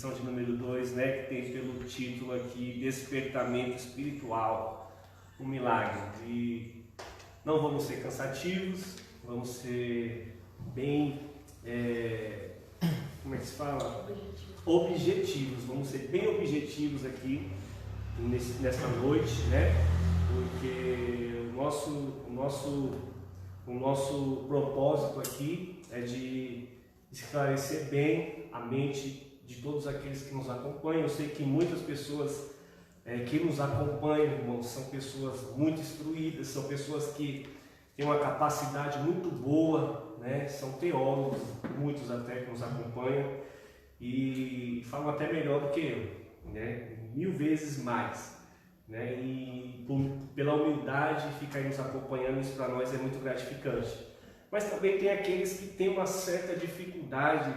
lição de número 2, né, que tem pelo título aqui, Despertamento Espiritual, um milagre. E não vamos ser cansativos, vamos ser bem, como é que se fala? Objetivos, vamos ser bem objetivos aqui nesta noite, né, porque o nosso propósito aqui é de esclarecer bem a mente de todos aqueles que nos acompanham. Eu sei que muitas pessoas que nos acompanham, irmãos, são pessoas muito instruídas, são pessoas que têm uma capacidade muito boa, né? São teólogos, muitos até que nos acompanham e falam até melhor do que eu, né? 1000 vezes mais, né? E pela humildade ficar nos acompanhando, isso para nós é muito gratificante. Mas também tem aqueles que têm uma certa dificuldade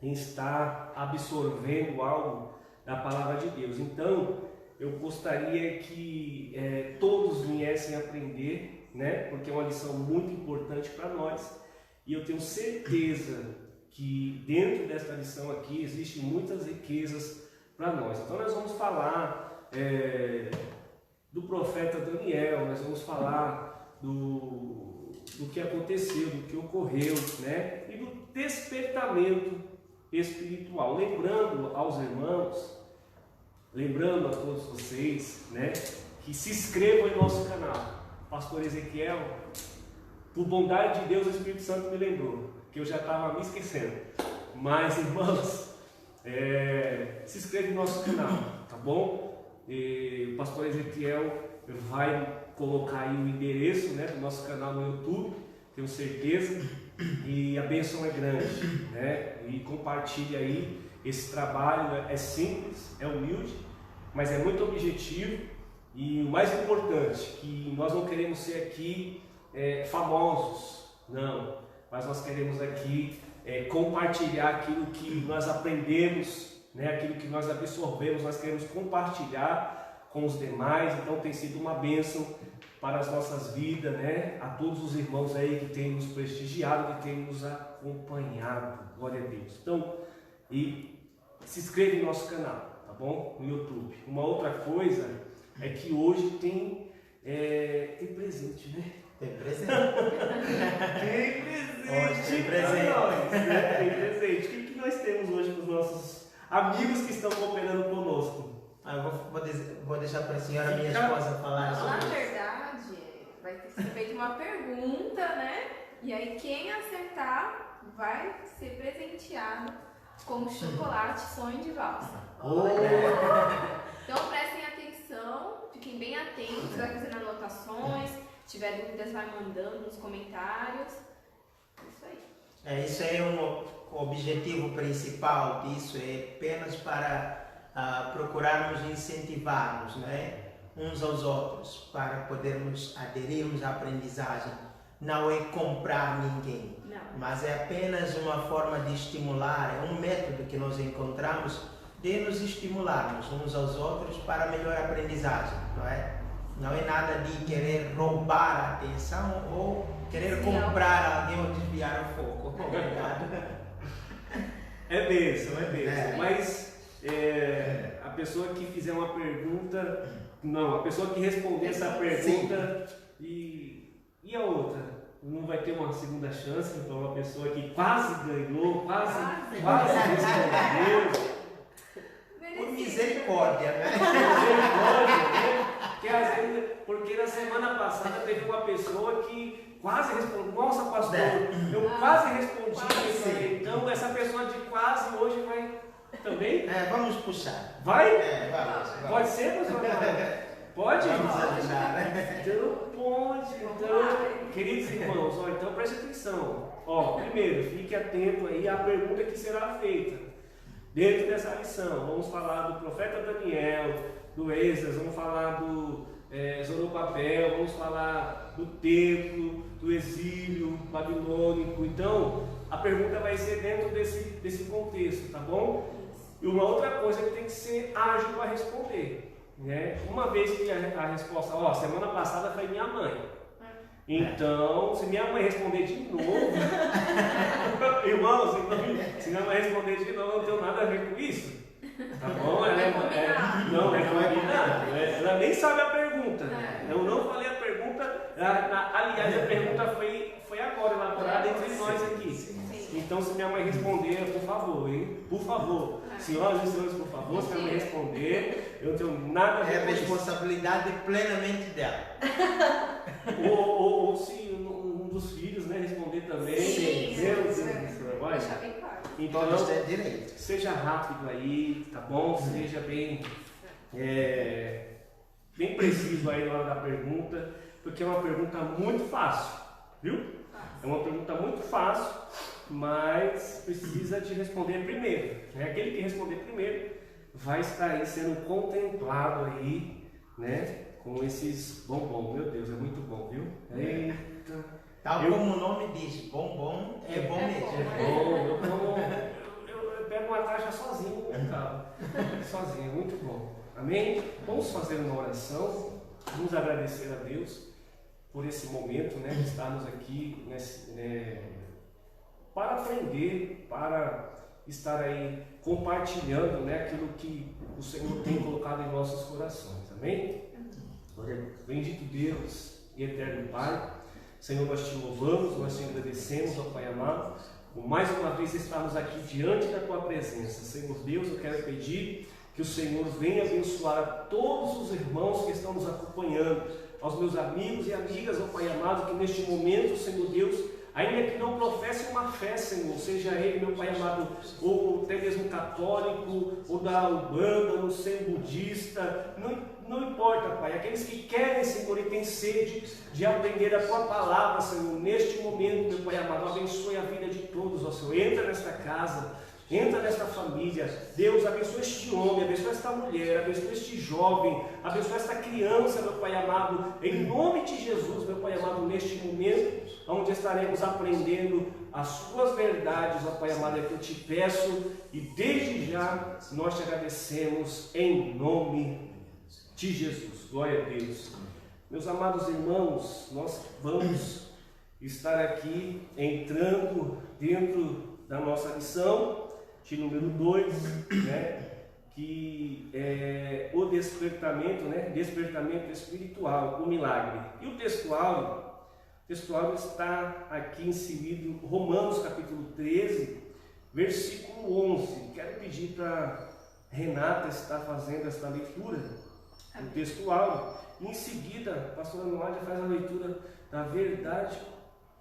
em estar absorvendo algo da palavra de Deus. Então, eu gostaria que todos viessem aprender, né? Porque é uma lição muito importante para nós. E eu tenho certeza que dentro desta lição aqui existem muitas riquezas para nós. Então, nós vamos falar do profeta Daniel, nós vamos falar do que aconteceu, do que ocorreu, né? E do despertamento espiritual. Lembrando aos irmãos, lembrando a todos vocês, né, que se inscrevam em nosso canal. Pastor Ezequiel, por bondade de Deus, o Espírito Santo me lembrou, que eu já estava me esquecendo. Mas, irmãos, se inscreva em nosso canal, tá bom? O pastor Ezequiel vai colocar aí o endereço, né, do nosso canal no YouTube, tenho certeza, e a bênção é grande, né? E compartilhe aí esse trabalho, é simples, é humilde, mas é muito objetivo. E o mais importante, que nós não queremos ser aqui famosos, não, mas nós queremos aqui compartilhar aquilo que nós aprendemos, né? Aquilo que nós absorvemos, nós queremos compartilhar com os demais. Então tem sido uma bênção para as nossas vidas, né? A todos os irmãos aí que têm nos prestigiado, que têm nos acompanhado, glória a Deus. Então, se inscreva no nosso canal, tá bom? No YouTube. Uma outra coisa é que hoje tem presente, né? Tem presente. Tem presente. Hoje tem presente. Nós, né? Tem presente. O que nós temos hoje para os nossos amigos que estão cooperando conosco? Vou deixar para a senhora, minha esposa, falar sobre Na isso. verdade, vai ter que ser feita uma pergunta, né? E aí quem acertar vai ser presenteado com chocolate sonho de valsa. Então prestem atenção, fiquem bem atentos, vai fazendo anotações, se tiver dúvidas vai mandando nos comentários. Isso aí. Isso é o objetivo principal disso, é apenas para procurarmos incentivar-nos, né, uns aos outros, para podermos aderirmos à aprendizagem. Não é comprar ninguém, Não. mas é apenas uma forma de estimular, é um método que nós encontramos de nos estimularmos uns aos outros para a melhor aprendizagem, não é? Não é nada de querer roubar a atenção ou querer comprar alguém ou desviar o foco. Obrigado. É bênção. Mas a pessoa que fizer uma pergunta, a pessoa que responder essa pergunta e a outra, não vai ter uma segunda chance para uma pessoa que quase ganhou, quase respondeu. Por misericórdia, né? Porque na semana passada teve uma pessoa que quase respondeu. Nossa, pastor, eu quase respondi. Então essa pessoa de quase hoje vai também? Vamos puxar. Vai? Vamos. Pode ser, pastor? Pode? Vamos ajudar, né? Então pode. Então, queridos irmãos, então preste atenção. Primeiro, fique atento aí à pergunta que será feita dentro dessa lição. Vamos falar do profeta Daniel, do Esdras, vamos falar do Zorobabel, vamos falar do templo, do exílio babilônico. Então, a pergunta vai ser dentro desse contexto, tá bom? E uma outra coisa que tem que ser ágil para responder, né? Uma vez que a resposta, semana passada foi minha mãe. Então, se minha mãe responder de novo, irmãos, se minha mãe responder de novo, eu não tenho nada a ver com isso. Tá bom? Não é combinado. Ela nem sabe a pergunta. Eu não falei a pergunta. Aliás, a pergunta foi agora, elaborada entre nós aqui. Então, se minha mãe responder, por favor, hein? Por favor. Senhoras e senhores, por favor, se minha mãe responder, eu não tenho nada a ver É a com isso. responsabilidade plenamente dela. Ou se um dos filhos, né, responder também. Sim, Meu Deus sim. do céu, vai. Deixar bem claro. Então, Todos têm direito. seja rápido aí, tá bom? Seja bem preciso aí na hora da pergunta, porque é uma pergunta muito fácil, viu? É uma pergunta muito fácil, mas precisa de responder primeiro. Né? Aquele que responder primeiro vai estar aí sendo contemplado aí, né? Com esses bombom. Meu Deus, é muito bom, viu? Eita. Tal como o nome diz, bombom é bom mesmo. Eu pego uma taxa sozinho no carro. Sozinho, é muito bom. Amém? Vamos fazer uma oração. Vamos agradecer a Deus por esse momento, né? De estarmos aqui para aprender, para estar aí compartilhando, né? Aquilo que o Senhor tem colocado em nossos corações. Amém? Bendito Deus e eterno Pai. Senhor, nós te louvamos, nós te agradecemos, ó Pai amado, por mais uma vez estarmos aqui diante da Tua presença. Senhor Deus, eu quero pedir que o Senhor venha abençoar a todos os irmãos que estão nos acompanhando, aos meus amigos e amigas, ó Pai amado, que neste momento, Senhor Deus, ainda que não professe uma fé, Senhor, seja ele, meu Pai amado, ou até mesmo católico, ou da Umbanda, ou ser budista, não importa, Pai, aqueles que querem, Senhor, e têm sede de aprender a Tua palavra, Senhor, neste momento, meu Pai amado, abençoe a vida de todos, ó Senhor, entra nesta casa, entra nesta família, Deus, abençoe este homem, abençoe esta mulher, abençoe este jovem, abençoe esta criança, meu Pai amado, em nome de Jesus, meu Pai amado, neste momento, onde estaremos aprendendo as Suas verdades, ó Pai amado, é que eu te peço, e desde já nós te agradecemos em nome de Jesus. Glória a Deus. Meus amados irmãos, nós vamos estar aqui entrando dentro da nossa lição de número 2, né, que é o despertamento, né, despertamento espiritual, o milagre. E o textuário está aqui inserido, Romanos capítulo 13, versículo 11. Quero pedir para Renata estar fazendo esta leitura do textuário. E em seguida, a pastora Noádia faz a leitura da verdade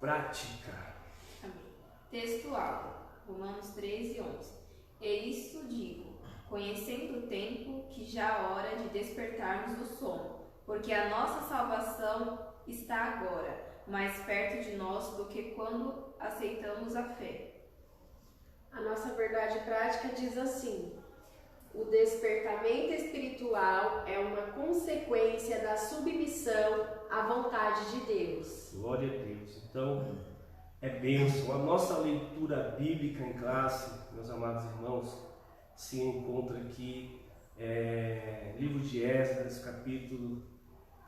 prática. Amém. Textual, Romanos 13, 11. E isto digo, conhecendo o tempo, que já é hora de despertarmos do sono, porque a nossa salvação está agora, mais perto de nós do que quando aceitamos a fé. A nossa verdade prática diz assim: o despertamento espiritual é uma consequência da submissão à vontade de Deus. Glória a Deus. Então, é bênção. A nossa leitura bíblica em classe, meus amados irmãos, se encontra aqui, livro de Esdras, capítulo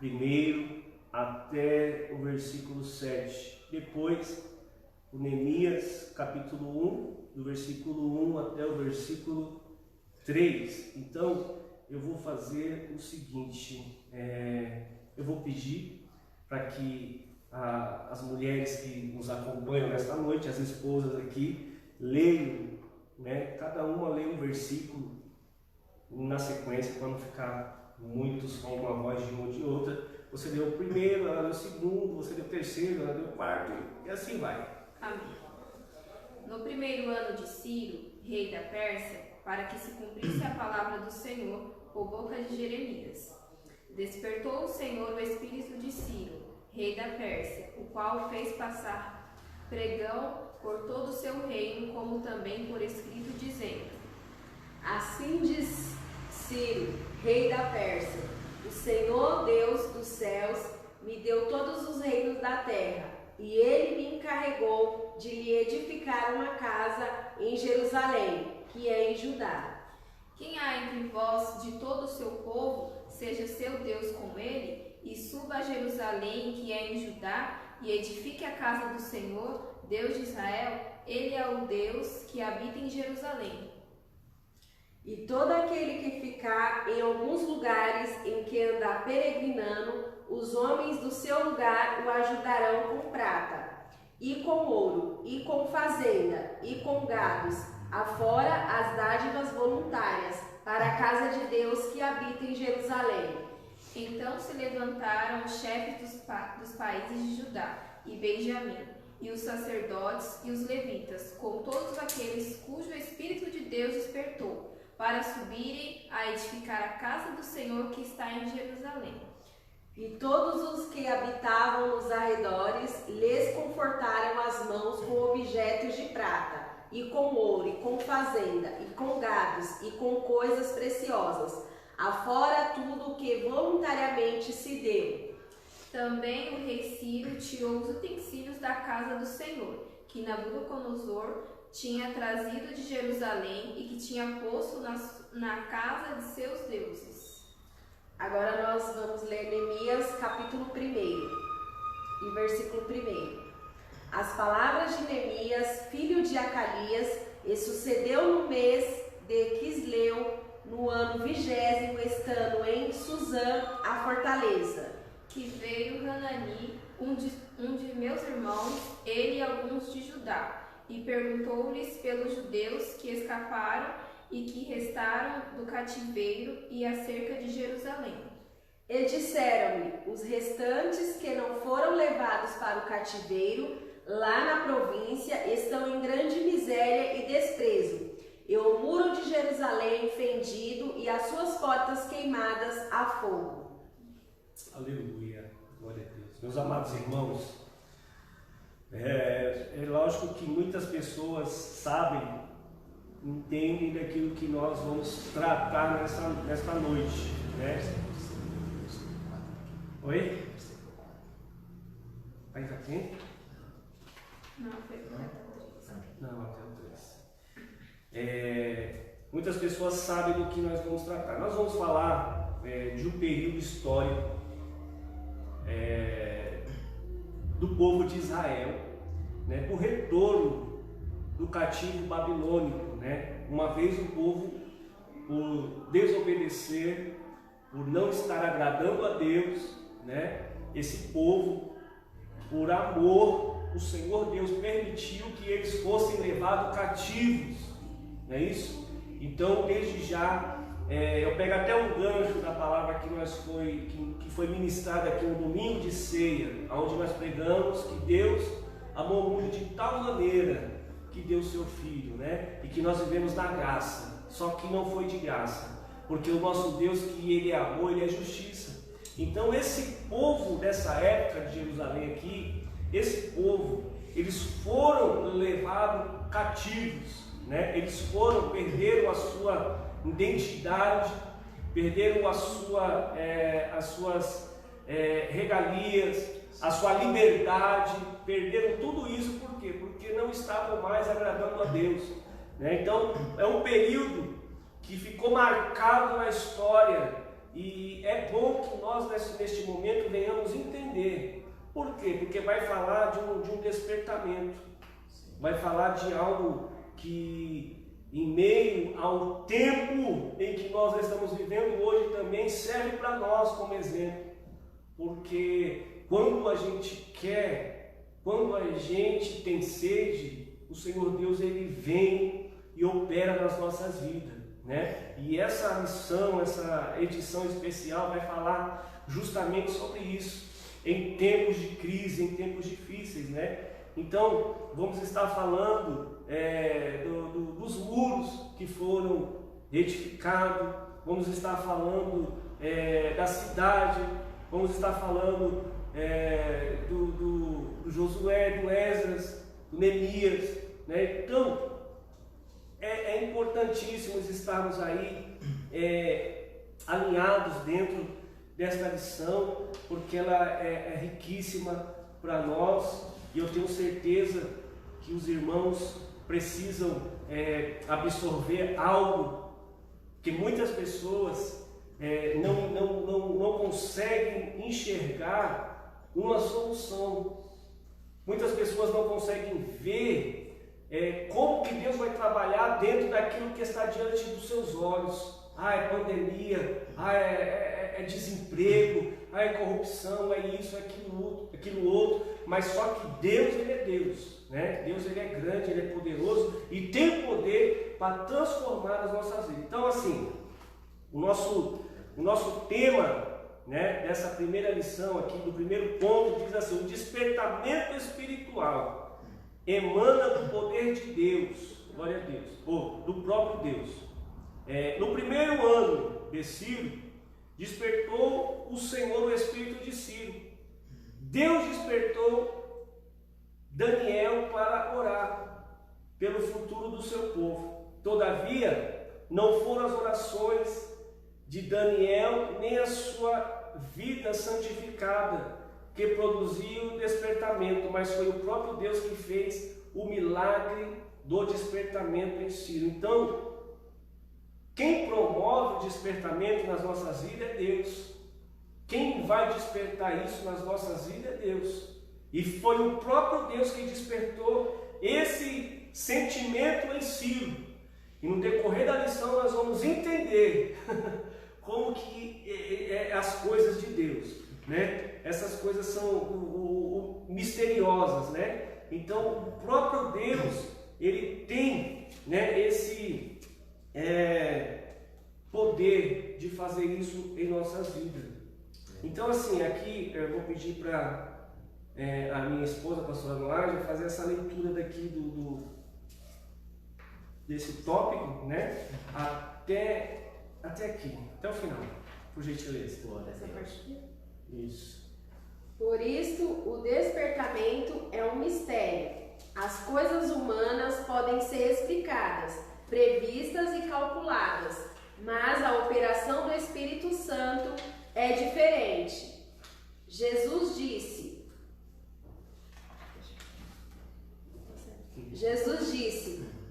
1 até o versículo 7. Depois, o Neemias, capítulo 1, do versículo 1 até o versículo 3. Então, eu vou fazer o seguinte, eu vou pedir para que as mulheres que nos acompanham nesta noite, as esposas aqui, leiam, né? Cada uma lê um versículo na sequência, para não ficar muitos com uma voz de uma ou de outra. Você leu o primeiro, ela leu o segundo, você leu o terceiro, ela leu o quarto, e assim vai. Amém. No primeiro ano de Ciro, rei da Pérsia, para que se cumprisse a palavra do Senhor por boca de Jeremias, despertou o Senhor o espírito de Ciro, rei da Pérsia, o qual fez passar pregão por todo o seu reino, como também por escrito, dizendo: Assim diz Ciro, rei da Pérsia: o Senhor Deus dos céus me deu todos os reinos da terra, e ele me encarregou de lhe edificar uma casa em Jerusalém, que é em Judá. Quem há entre vós de todo o seu povo, seja seu Deus com ele, e suba a Jerusalém, que é em Judá, e edifique a casa do Senhor, Deus de Israel. Ele é o Deus que habita em Jerusalém. E todo aquele que ficar em alguns lugares em que andar peregrinando, os homens do seu lugar o ajudarão com prata, e com ouro, e com fazenda, e com gados, afora as dádivas voluntárias, para a casa de Deus que habita em Jerusalém. Então se levantaram os chefes dos países de Judá e Benjamim, e os sacerdotes e os levitas, com todos aqueles cujo Espírito de Deus despertou, para subirem a edificar a casa do Senhor que está em Jerusalém. E todos os que habitavam nos arredores lhes confortaram as mãos com objetos de prata, e com ouro, e com fazenda, e com gados, e com coisas preciosas, afora tudo o que voluntariamente se deu. Também o rei Ciro tirou os utensílios da casa do Senhor, que Nabucodonosor tinha trazido de Jerusalém e que tinha posto na casa de seus deuses. Agora nós vamos ler Neemias capítulo 1 e versículo 1. As palavras de Neemias, filho de Acalias, e sucedeu no mês de Quisleu, no ano 20º, estando em Suzã, a fortaleza. Que veio Hanani, um de meus irmãos, ele e alguns de Judá, e perguntou-lhes pelos judeus que escaparam e que restaram do cativeiro e acerca de Jerusalém. E disseram-lhe: os restantes que não foram levados para o cativeiro, lá na província, estão em grande miséria e desprezo, e o muro de Jerusalém fendido e as suas portas queimadas a fogo. Aleluia, glória a Deus. Meus amados irmãos, é lógico que muitas pessoas sabem, entendem daquilo que nós vamos tratar nesta noite, né? Oi? Ainda tem? Não, foi até Não, até o 3. Muitas pessoas sabem do que nós vamos tratar. Nós vamos falar de um período histórico do povo de Israel, né, o retorno do cativo babilônico, né? Uma vez o povo, por desobedecer, por não estar agradando a Deus, né? Esse povo, por amor, o Senhor Deus permitiu que eles fossem levados cativos, não é isso? Então, desde já, eu pego até um gancho da palavra que foi ministrada aqui no domingo de ceia, onde nós pregamos que Deus amou o mundo de tal maneira que deu seu Filho, né? E que nós vivemos na graça, só que não foi de graça, porque o nosso Deus que Ele amou, Ele é justiça. Então esse povo dessa época de Jerusalém aqui, esse povo, eles foram levados cativos, né? Eles perderam a sua identidade, perderam as suas regalias, a sua liberdade, perderam tudo isso. Por quê? Porque não estavam mais agradando a Deus, né? Então é um período que ficou marcado na história, e é bom que nós neste momento venhamos entender. Por quê? Porque vai falar de um despertamento, vai falar de algo que, em meio ao tempo em que nós estamos vivendo hoje, também serve para nós como exemplo. Porque quando a gente quer, quando a gente tem sede, o Senhor Deus, Ele vem e opera nas nossas vidas, né? E essa missão, essa edição especial vai falar justamente sobre isso, em tempos de crise, em tempos difíceis, né? Então, vamos estar falando dos muros que foram edificados, vamos estar falando da cidade, vamos estar falando do Josué, do Esdras, do Neemias, né? Então, é importantíssimo estarmos aí alinhados dentro desta lição, porque ela é riquíssima para nós, e eu tenho certeza que os irmãos precisam absorver algo que muitas pessoas não conseguem enxergar uma solução. Muitas pessoas não conseguem ver como que Deus vai trabalhar dentro daquilo que está diante dos seus olhos. É pandemia, é desemprego, é corrupção, é isso, é aquilo outro, mas só que Deus, Ele é Deus, né? Deus, Ele é grande, Ele é poderoso e tem poder para transformar as nossas vidas. Então, assim, o nosso tema, né, dessa primeira lição aqui, do primeiro ponto, diz assim: o despertamento espiritual emana do poder de Deus, glória a Deus, ou do próprio Deus. No primeiro ano de Ciro, despertou o Senhor o espírito de Ciro. Deus despertou Daniel para orar pelo futuro do seu povo. Todavia, não foram as orações de Daniel nem a sua vida santificada que produziu o despertamento, mas foi o próprio Deus que fez o milagre do despertamento em Ciro. Então, quem promove o despertamento nas nossas vidas é Deus. Quem vai despertar isso nas nossas vidas é Deus. E foi o próprio Deus que despertou esse sentimento em Ciro. E no decorrer da lição nós vamos entender como que as coisas de Deus, né? Essas coisas são misteriosas, né? Então o próprio Deus, Ele tem, né, esse poder de fazer isso em nossas vidas. Então, assim, aqui eu vou pedir para a minha esposa, a pastora Noália, fazer essa leitura daqui desse tópico, né? Até aqui, até o final, por gentileza. Essa parte aqui. Isso. Por isso, o despertamento é um mistério. As coisas humanas podem ser explicadas, previstas e calculadas, mas a operação do Espírito Santo é diferente. Jesus disse,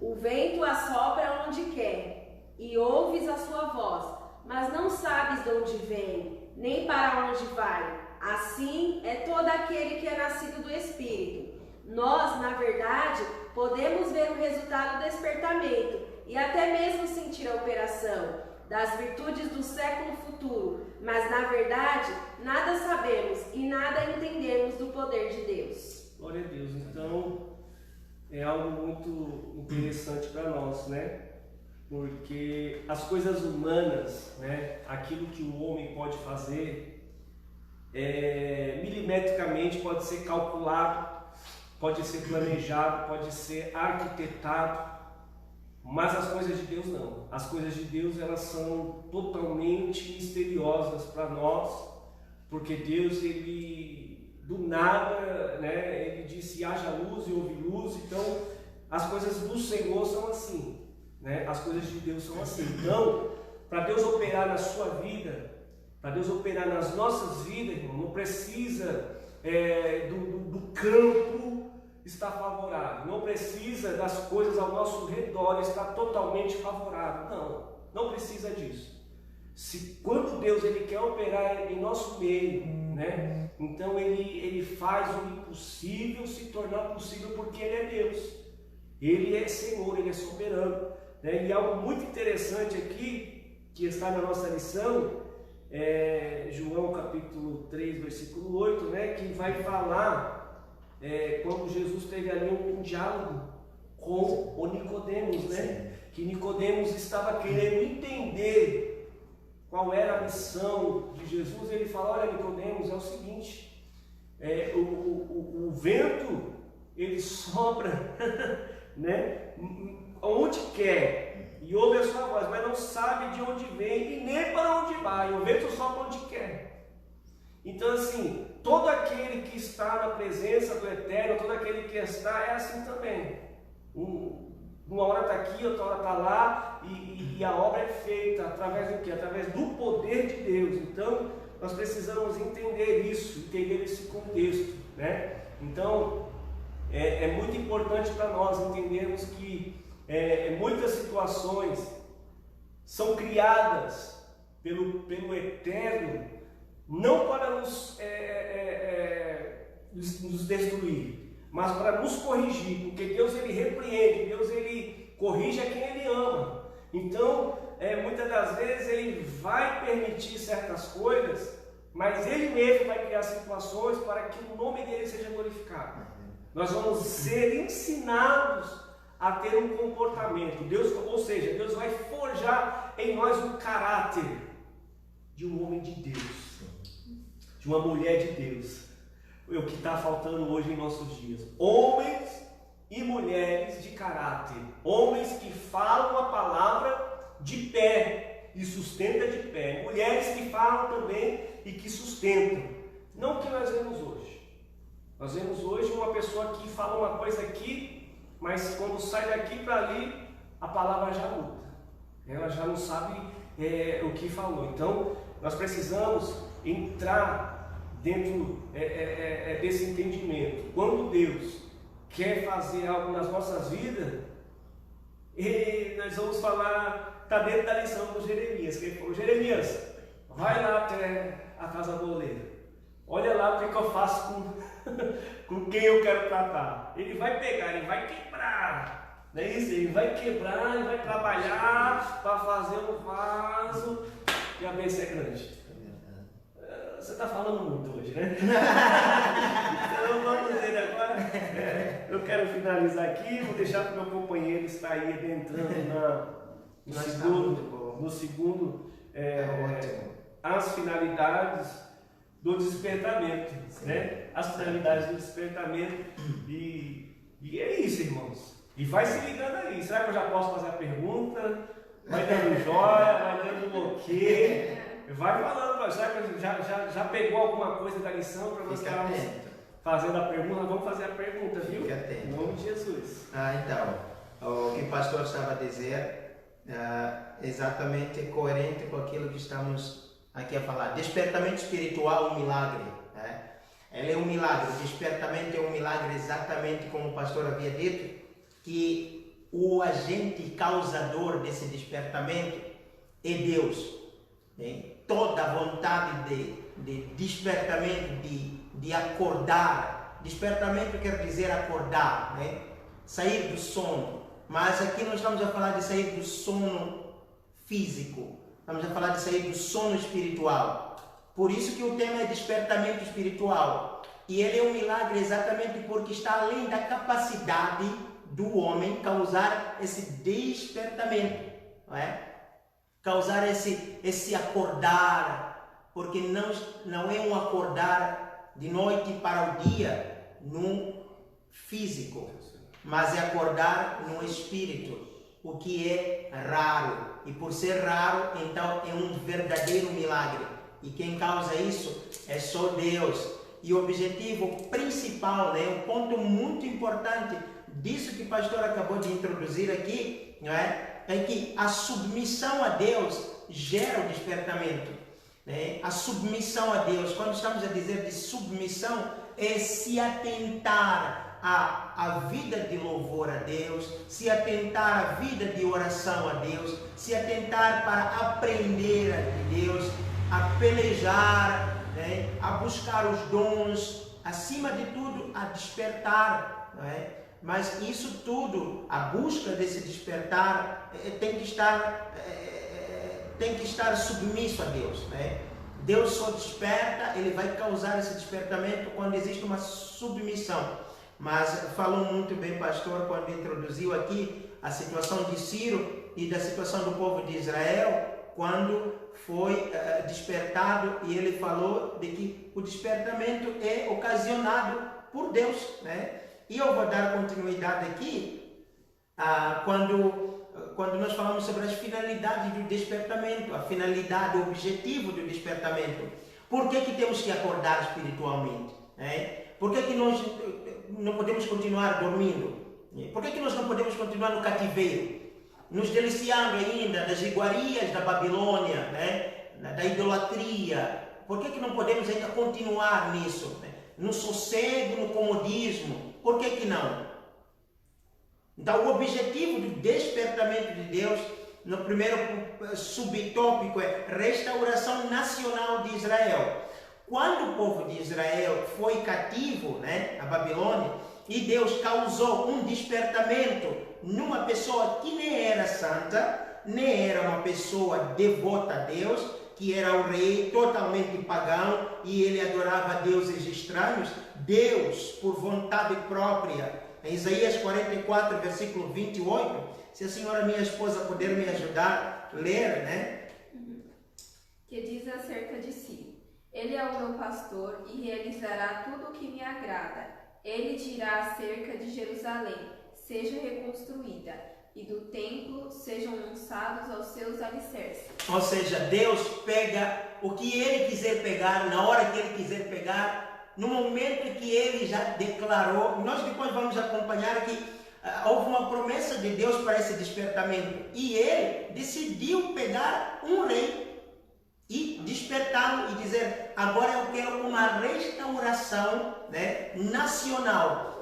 o vento assopra onde quer, e ouves a sua voz, mas não sabes de onde vem, nem para onde vai. Assim é todo aquele que é nascido do Espírito. Nós, na verdade, podemos ver o resultado do despertamento e até mesmo sentir a operação das virtudes do século futuro, mas na verdade nada sabemos e nada entendemos do poder de Deus. Glória a Deus. Então é algo muito interessante para nós, né? Porque as coisas humanas, né, aquilo que o homem pode fazer, milimetricamente pode ser calculado, pode ser planejado, pode ser arquitetado, mas as coisas de Deus não. As coisas de Deus, elas são totalmente misteriosas para nós, porque Deus, Ele do nada, né, Ele disse haja luz e houve luz. Então as coisas do Senhor são assim, né? As coisas de Deus são assim. Então, para Deus operar na sua vida, para Deus operar nas nossas vidas, irmão, não precisa do campo estar favorável, não precisa das coisas ao nosso redor estar totalmente favorável, não precisa disso. Quando Deus, Ele quer operar em nosso meio, né? Então Ele faz o impossível se tornar possível, porque Ele é Deus, Ele é Senhor, Ele é soberano, né? E algo muito interessante aqui, que está na nossa lição, João capítulo 3, versículo 8, né, que vai falar quando Jesus teve ali um diálogo com o Nicodemos, né, que Nicodemos estava querendo entender qual era a missão de Jesus. Ele fala: olha, Nicodemos, é o seguinte, o vento, ele sopra né, onde quer e ouve a sua voz, mas não sabe de onde vem e nem para onde vai. O vento sopra onde quer. Então, assim, todo aquele que está na presença do Eterno, todo aquele que está, é assim também. Uma hora está aqui, outra hora está lá, e a obra é feita através do quê? Através do poder de Deus. Então, nós precisamos entender isso, entender esse contexto, né? Então, é muito importante para nós entendermos que muitas situações são criadas pelo Eterno, não para nos destruir, mas para nos corrigir, porque Deus ele repreende, Deus ele corrige a quem ele ama. Então, muitas das vezes ele vai permitir certas coisas, mas ele mesmo vai criar situações para que o nome dele seja glorificado. Nós vamos ser ensinados a ter um comportamento. Deus, ou seja, Deus vai forjar em nós um caráter de um homem de Deus, de uma mulher de Deus. É o que está faltando hoje em nossos dias. Homens e mulheres de caráter. Homens que falam a palavra de pé e sustenta de pé. Mulheres que falam também e que sustentam. Não o que nós vemos hoje. Nós vemos hoje uma pessoa que fala uma coisa aqui, mas quando sai daqui para ali, a palavra já muda. Ela já não sabe o que falou. Então, nós precisamos entrar dentro desse entendimento. Quando Deus quer fazer algo nas nossas vidas, e nós vamos falar, está dentro da lição do Jeremias, que ele falou: Jeremias, vai lá até a casa do oleiro, olha lá o que eu faço com quem eu quero tratar. Ele vai pegar, ele vai quebrar, não é isso? Ele vai quebrar, ele vai trabalhar para fazer um vaso e a bênção é grande. Você está falando muito hoje, né? Então vamos ver agora. Eu quero finalizar aqui, vou deixar para o meu companheiro estar aí adentrando no segundo as finalidades do despertamento, né? As finalidades do despertamento e é isso, irmãos. E vai se ligando aí. Será que eu já posso fazer a pergunta? Vai dando joia, vai dando ok. Vai falando, será que já pegou alguma coisa da lição para nós estarmos fazendo a pergunta? Vamos fazer a pergunta, viu? Em nome de Jesus. Então, o que o pastor estava a dizer exatamente coerente com aquilo que estamos aqui a falar. Despertamento espiritual, um milagre. Né? Ele é um milagre. O despertamento é um milagre exatamente como o pastor havia dito, que o agente causador desse despertamento é Deus. Né? Toda a vontade de despertamento, de acordar. Despertamento quer dizer acordar, né? Sair do sono. Mas aqui nós estamos a falar de sair do sono físico. Estamos a falar de sair do sono espiritual. Por isso que o tema é despertamento espiritual. E ele é um milagre exatamente porque está além da capacidade do homem causar esse despertamento. Não é? Causar esse acordar, porque não é um acordar de noite para o dia no físico, mas é acordar no espírito, o que é raro. E por ser raro, então é um verdadeiro milagre. E quem causa isso é só Deus. E o objetivo principal, né, um ponto muito importante disso que o pastor acabou de introduzir aqui, não é? É que a submissão a Deus gera o despertamento. Né? A submissão a Deus, quando estamos a dizer de submissão, é se atentar à vida de louvor a Deus, se atentar à vida de oração a Deus, se atentar para aprender de Deus, a pelejar, né? A buscar os dons, acima de tudo, a despertar. Né? Mas isso tudo, a busca desse despertar, tem que estar submisso a Deus. Né? Deus só desperta, Ele vai causar esse despertamento quando existe uma submissão. Mas falou muito bem, pastor, quando introduziu aqui a situação de Ciro e da situação do povo de Israel, quando foi despertado, e ele falou de que o despertamento é ocasionado por Deus. Né? E eu vou dar continuidade aqui quando nós falamos sobre as finalidades do despertamento, a finalidade, o objetivo do despertamento. Por que temos que acordar espiritualmente? Né? Por que nós não podemos continuar dormindo? Por que nós não podemos continuar no cativeiro? Nos deliciando ainda das iguarias da Babilônia, né? Da idolatria. Por que não podemos ainda continuar nisso? Né? No sossego, no comodismo? Por que não? Então, o objetivo do despertamento de Deus, no primeiro subtópico, é restauração nacional de Israel. Quando o povo de Israel foi cativo, né, a Babilônia, e Deus causou um despertamento numa pessoa que nem era santa, nem era uma pessoa devota a Deus, que era o rei totalmente pagão e ele adorava deuses estranhos. Deus, por vontade própria, em Isaías 44, versículo 28, se a senhora, minha esposa, puder me ajudar a ler, né? Que diz acerca de si: Ele é o meu pastor e realizará tudo o que me agrada. Ele dirá acerca de Jerusalém: seja reconstruída, e do templo sejam lançados aos seus alicerces. Ou seja, Deus pega o que Ele quiser pegar, na hora que Ele quiser pegar, no momento que Ele já declarou. Nós depois vamos acompanhar que houve uma promessa de Deus para esse despertamento. E Ele decidiu pegar um rei e despertá-lo e dizer: agora eu quero uma restauração, né, nacional.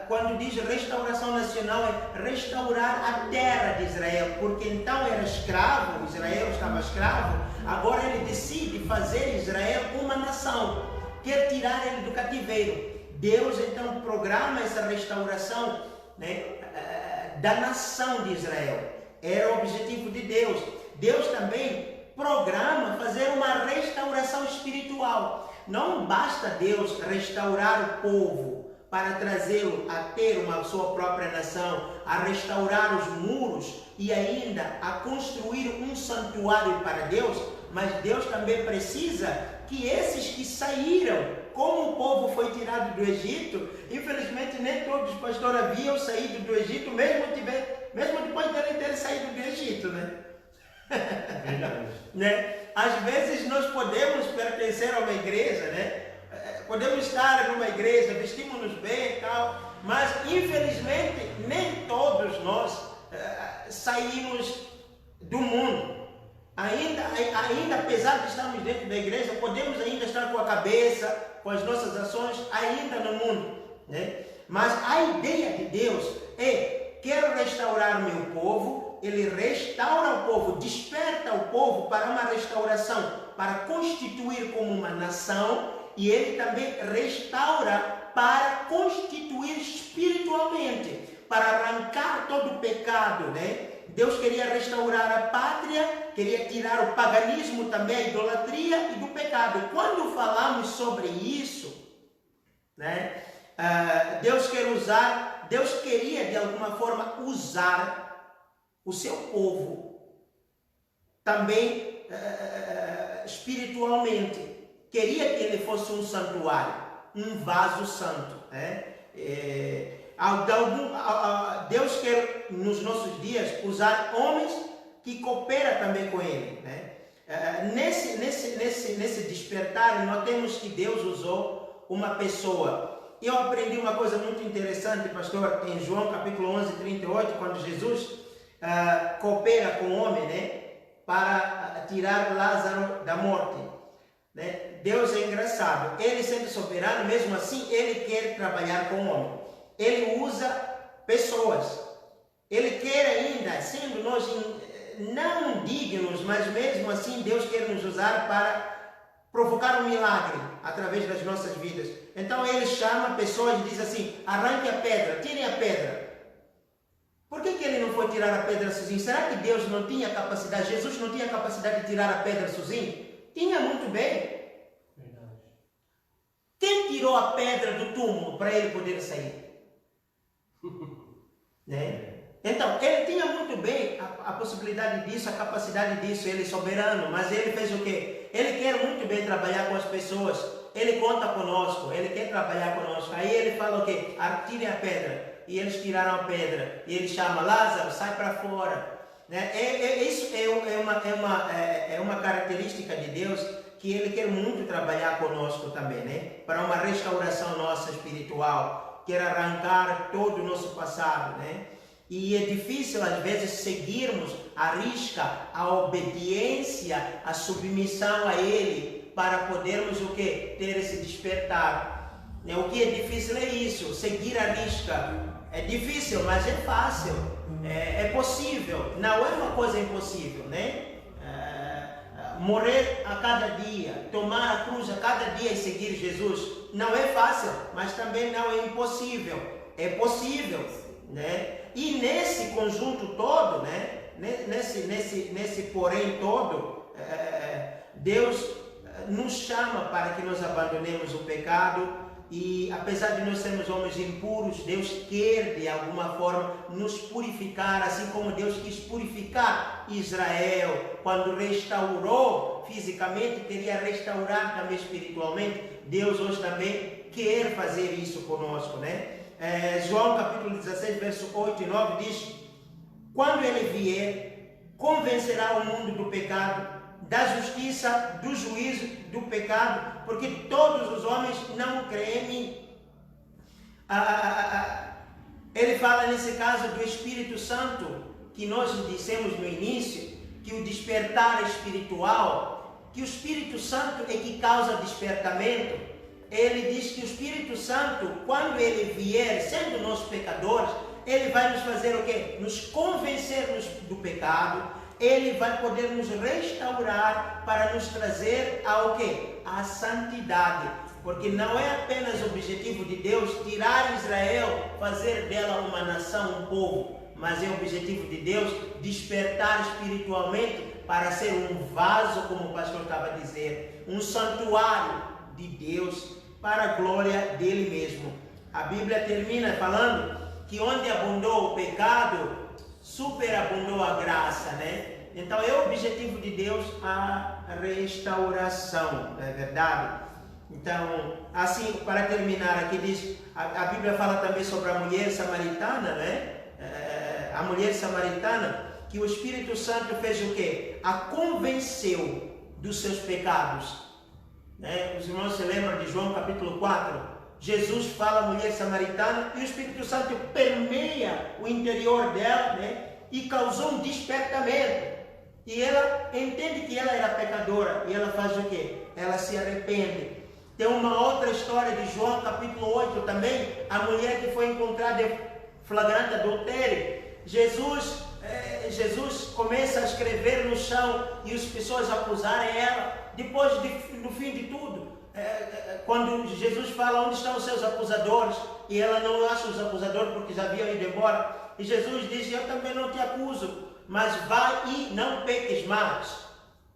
Quando diz restauração nacional, é restaurar a terra de Israel, porque então era escravo, Israel estava escravo, agora ele decide fazer Israel uma nação, quer tirar ele do cativeiro. Deus então programa essa restauração, né, da nação de Israel. Era o objetivo de Deus. Deus também programa fazer uma restauração espiritual. Não basta Deus restaurar o povo para trazê-lo a ter uma sua própria nação, a restaurar os muros e ainda a construir um santuário para Deus, mas Deus também precisa que esses que saíram, como o povo foi tirado do Egito, infelizmente nem todos os pastores haviam saído do Egito, mesmo depois de terem saído do Egito, né? Né? Às vezes nós podemos pertencer a uma igreja, né? Podemos estar numa igreja, vestimos-nos bem e tal, mas infelizmente nem todos nós saímos do mundo. Ainda apesar de estarmos dentro da igreja, podemos ainda estar com a cabeça, com as nossas ações ainda no mundo, né? Mas a ideia de Deus é: quero restaurar meu povo. Ele restaura o povo, desperta o povo para uma restauração, para constituir como uma nação. E ele também restaura para constituir espiritualmente, para arrancar todo o pecado, né? Deus queria restaurar a pátria, queria tirar o paganismo também, a idolatria e do pecado. Quando falamos sobre isso, né, Deus queria de alguma forma usar o seu povo também espiritualmente. Queria que ele fosse um santuário, um vaso santo, né? Deus quer nos nossos dias usar homens que cooperam também com ele, né? Nesse despertar, nós temos que Deus usou uma pessoa. Eu aprendi uma coisa muito interessante, pastor, em João capítulo 11, 38, quando Jesus coopera com o homem, né, para tirar Lázaro da morte. Né? Deus é engraçado. Ele, sendo soberano, mesmo assim, ele quer trabalhar com o homem. Ele usa pessoas. Ele quer ainda, sendo nós não dignos, mas mesmo assim Deus quer nos usar para provocar um milagre através das nossas vidas. Então ele chama pessoas e diz assim: arranque a pedra, tirem a pedra. Por que ele não foi tirar a pedra sozinho? Será que Deus não tinha capacidade? Jesus não tinha capacidade de tirar a pedra sozinho? Tinha muito bem. Verdade. Quem tirou a pedra do túmulo para ele poder sair? Né? Então, ele tinha muito bem a possibilidade disso, a capacidade disso, ele é soberano, mas ele fez o quê? Ele quer muito bem trabalhar com as pessoas, ele conta conosco, ele quer trabalhar conosco. Aí ele fala o quê? Tirem a pedra. E eles tiraram a pedra, e ele chama: Lázaro, sai para fora. Né? Isso é uma característica de Deus, que ele quer muito trabalhar conosco também, né? Para uma restauração nossa espiritual, quer arrancar todo o nosso passado, né? E é difícil às vezes seguirmos à risca a obediência, a submissão a Ele, para podermos o quê? Ter esse despertar. O que é difícil é isso, seguir à risca. É difícil, mas é fácil, é possível, não é uma coisa impossível, né? Morrer a cada dia, tomar a cruz a cada dia e seguir Jesus, não é fácil, mas também não é impossível. É possível, né? E nesse conjunto todo, né? Nesse porém todo, Deus nos chama para que nós abandonemos o pecado. E apesar de nós sermos homens impuros, Deus quer de alguma forma nos purificar, assim como Deus quis purificar Israel quando restaurou fisicamente, queria restaurar também espiritualmente. Deus hoje também quer fazer isso conosco, né? João capítulo 16, verso 8 e 9 diz: quando ele vier, convencerá o mundo do pecado, da justiça, do juízo, do pecado, porque todos os homens não creem em mim. Ele fala nesse caso do Espírito Santo, que nós dissemos no início, que o despertar espiritual, que o Espírito Santo é que causa despertamento. Ele diz que o Espírito Santo, quando ele vier, sendo nós pecadores, ele vai nos fazer o quê? Nos convencer do pecado. Ele vai poder nos restaurar para nos trazer ao quê? À santidade. Porque não é apenas o objetivo de Deus tirar Israel, fazer dela uma nação, um povo, mas é o objetivo de Deus despertar espiritualmente para ser um vaso, como o pastor estava a dizer, um santuário de Deus para a glória dele mesmo. A Bíblia termina falando que onde abundou o pecado, superabundou a graça, né? Então é o objetivo de Deus a restauração, não é verdade? Então, assim, para terminar aqui diz, a Bíblia fala também sobre a mulher samaritana, né? A mulher samaritana, que o Espírito Santo fez o quê? A convenceu dos seus pecados, né? Os irmãos se lembram de João capítulo 4? Jesus fala à mulher samaritana e o Espírito Santo permeia o interior dela, né? E causou um despertamento. E ela entende que ela era pecadora. E ela faz o quê? Ela se arrepende. Tem uma outra história de João capítulo 8 também. A mulher que foi encontrada em flagrante adultério. Jesus começa a escrever no chão e as pessoas acusarem ela. Depois do fim de tudo, quando Jesus fala onde estão os seus acusadores, e ela não acha os acusadores porque já haviam ido embora, e Jesus diz: eu também não te acuso, mas vai e não peques mais,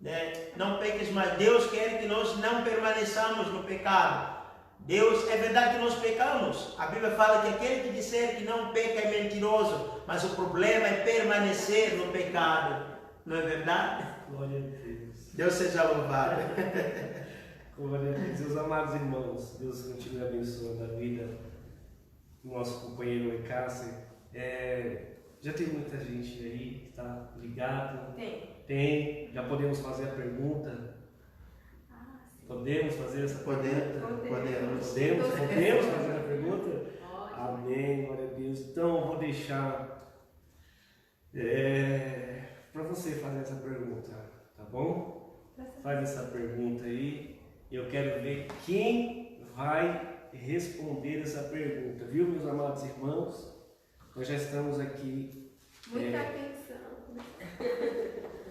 né? Não peques mais. Deus quer que nós não permaneçamos no pecado. Deus, é verdade que nós pecamos. A Bíblia fala que aquele que disser que não peca é mentiroso, mas o problema é permanecer no pecado, não é verdade? Glória a Deus. Deus seja louvado. Glória a Deus. Meus amados irmãos, Deus continue abençoando a vida do nosso companheiro Ecácio. Já tem muita gente aí que está ligado? Tem. Já podemos fazer a pergunta? Podemos fazer essa pergunta? Podemos fazer a pergunta? Amém, glória a Deus. Então eu vou deixar para você fazer essa pergunta, tá bom? Faz essa pergunta aí. Eu quero ver quem vai responder essa pergunta, viu, meus amados irmãos? Nós já estamos aqui. Muita atenção.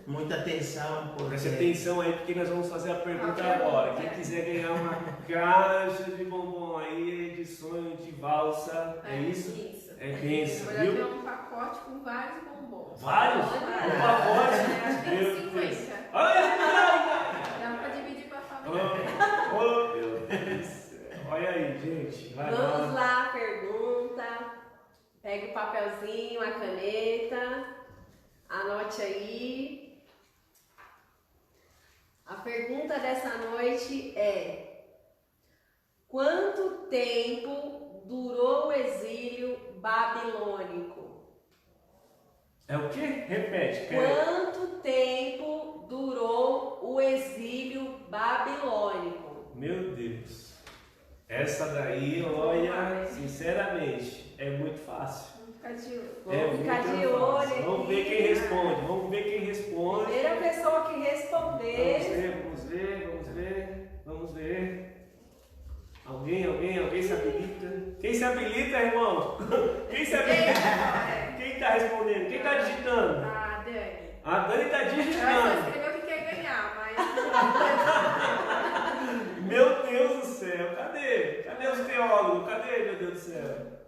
Muita atenção. Preste atenção aí, porque nós vamos fazer a pergunta agora. Quem quiser ganhar uma caixa de bombom aí, de sonho, de valsa, é isso? Isso. É bênção, Na viu? verdade, é um pacote com vários bombons. Vários? Um pacote? Acho que tem 50. Olha! Dá pra dividir pra família. Oh, meu Deus. Olha aí, gente. Vamos lá, pergunta. Pega o papelzinho, a caneta. Anote aí. A pergunta dessa noite é: quanto tempo durou o exílio babilônico? É o quê? Repete. Quanto tempo durou o exílio babilônico? Meu Deus. Essa daí, olha, sinceramente, é muito fácil. Vamos ficar de olho. Vamos ficar muito de olho fácil. aqui. Vamos ver quem responde. Vamos ver quem responde. Primeira pessoa que responder. Vamos ver. Alguém se habilita? Quem se habilita, irmão? Quem se habilita? Quem está respondendo? Quem está digitando? A Dani. A Dani está Ela só digitando. escreveu que quer ganhar, mas... Meu Deus do céu, cadê? Cadê os teólogos? Cadê, meu Deus do céu?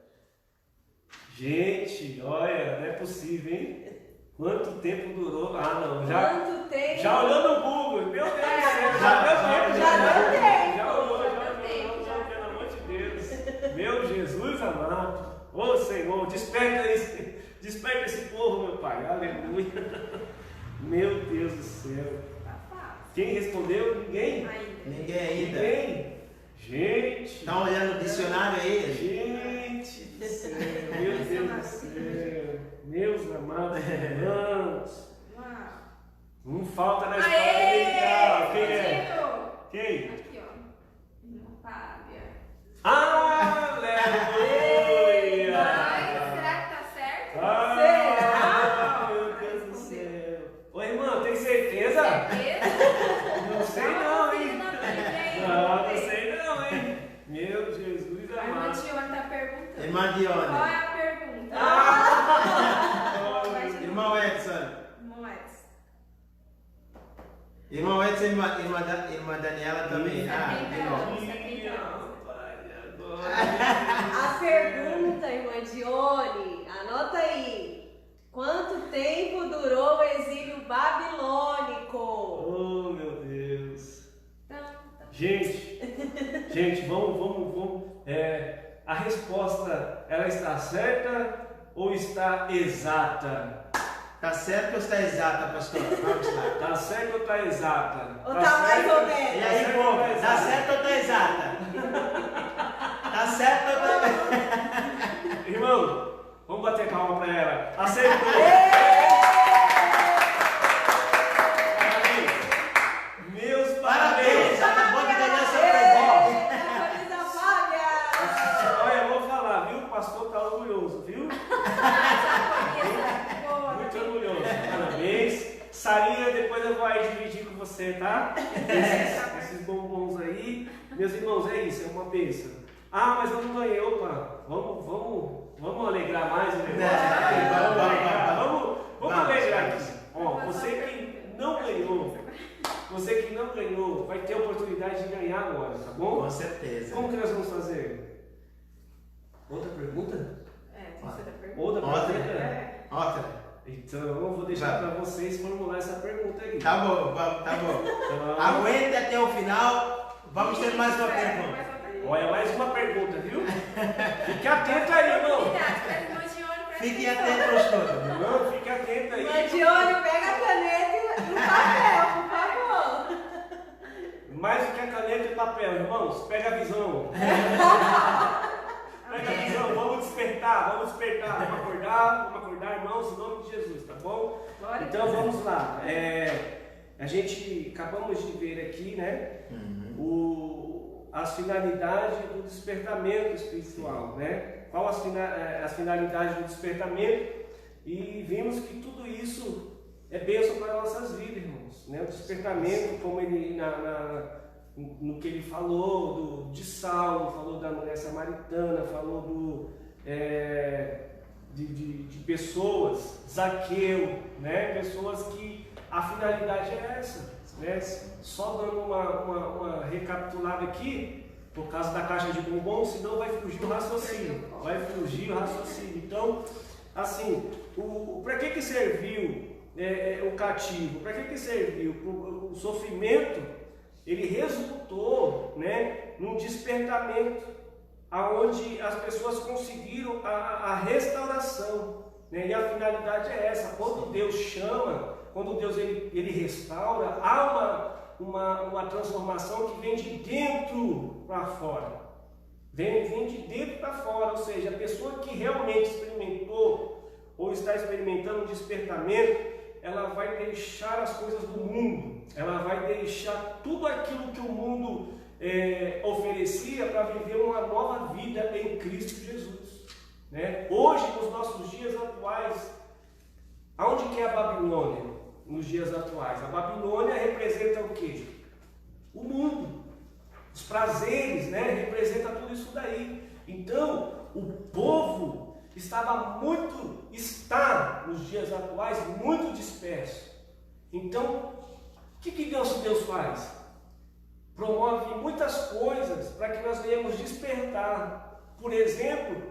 Gente, olha, não é possível, hein? Quanto tempo durou? Ah, não, já. Quanto tempo? Já olhou no Google, meu Deus do céu, já deu tempo, já olhou, pelo amor de Deus. Meu Jesus amado, ô Senhor, desperta esse povo, meu Pai, aleluia. Meu Deus do céu. Tá fácil. Quem respondeu? Ninguém? Ainda. Ninguém ainda. Ninguém? Gente. Estão olhando o dicionário aí? Gente do céu, meu Deus do céu. Meus amados irmãos. Uau. Não falta na escola Aê! dominical. Quem é? Conseguiu. Quem? Aqui, ó. Irmã Fábia. Aleluia! Mas será que tá certo? Ah, meu Deus do céu. Ô irmão, tem certeza? Certeza? Não sei Dá uma não, conferida hein? na Bíblia aí, Não, vamos não ver. sei não, hein? Meu Jesus A irmã amado. Tione tá perguntando. Irmã Qual é Dione. a pergunta? Irmão Edson. Irmão Edson. Irmão Edson e irmã Daniela também. Ah, que bom. Ih, rapaz, agora. A pergunta, irmã Dione, anota aí. Quanto tempo durou o exílio babilônico? Oh, meu Deus. Então, Gente, vamos. A resposta, ela está certa ou está exata? Tá certo ou está exata, pastor? Vamos lá. Tá certa ou está exata? Ou tá mais ou menos? E aí, povo, tá certo ou tá exata? Tá certo ou tá... Irmão, vamos bater palma para ela. Acertou! Parabéns! Meus Parabéns! parabéns! Acabou de ganhar seu presente. Camisa Fábia! Olha, eu vou falar, viu? O pastor tá orgulhoso, viu? Muito orgulhoso. Parabéns. Sarinha, depois eu vou aí dividir com você, tá? Esses bombons aí. Meus irmãos, é isso, é uma bênção. Ah, mas eu não ganhei. Opa, vamos alegrar mais o negócio. Vamos alegrar aqui. Ó, você que não ganhou, vai ter a oportunidade de ganhar agora, tá bom? Com certeza. Como que nós vamos fazer? Outra pergunta? terceira pergunta. Outra pergunta? É. Outra. Então eu vou deixar para vocês formular essa pergunta aí. Tá bom, tá bom. Então, Aguente até o final. Vamos ter mais uma pergunta. olha, mais uma pergunta, viu? Fique atento aí, irmão. Fiquem atentos todos. Não, fique atento aí. Irmã Dione, pega a caneta e o papel, por favor. Mais do que a caneta e papel, irmãos, pega a visão. Pega a visão, vamos despertar, vamos acordar, irmãos, em nome de Jesus, tá bom? Então vamos lá. A gente acabamos de ver aqui, né? As finalidades do despertamento espiritual, né? Qual as finalidades do despertamento? E vimos que tudo isso é bênção para nossas vidas, irmãos, né? O despertamento, como ele no que ele falou de Saulo, falou da mulher samaritana, falou de pessoas, Zaqueu, né? Pessoas que a finalidade é essa, né? Só dando uma recapitulada aqui, por causa da caixa de bombom, senão vai fugir o raciocínio. Então, assim, para que serviu o cativo? Para que serviu? O sofrimento, ele resultou, né, num despertamento, aonde as pessoas conseguiram a restauração, né? E a finalidade é essa. Quando Deus chama, quando Deus ele restaura, há uma transformação que vem de dentro para fora. Vem de dentro para fora, ou seja, a pessoa que realmente experimentou ou está experimentando um despertamento, ela vai deixar as coisas do mundo, ela vai deixar tudo aquilo que o mundo oferecia para viver uma nova vida em Cristo Jesus, né? Hoje, nos nossos dias atuais, aonde que é a Babilônia? Nos dias atuais, a Babilônia representa o quê? O mundo, os prazeres, né? Representa tudo isso daí. Então, o povo está nos dias atuais muito disperso. Então, o que Deus faz? Promove muitas coisas para que nós venhamos despertar. Por exemplo,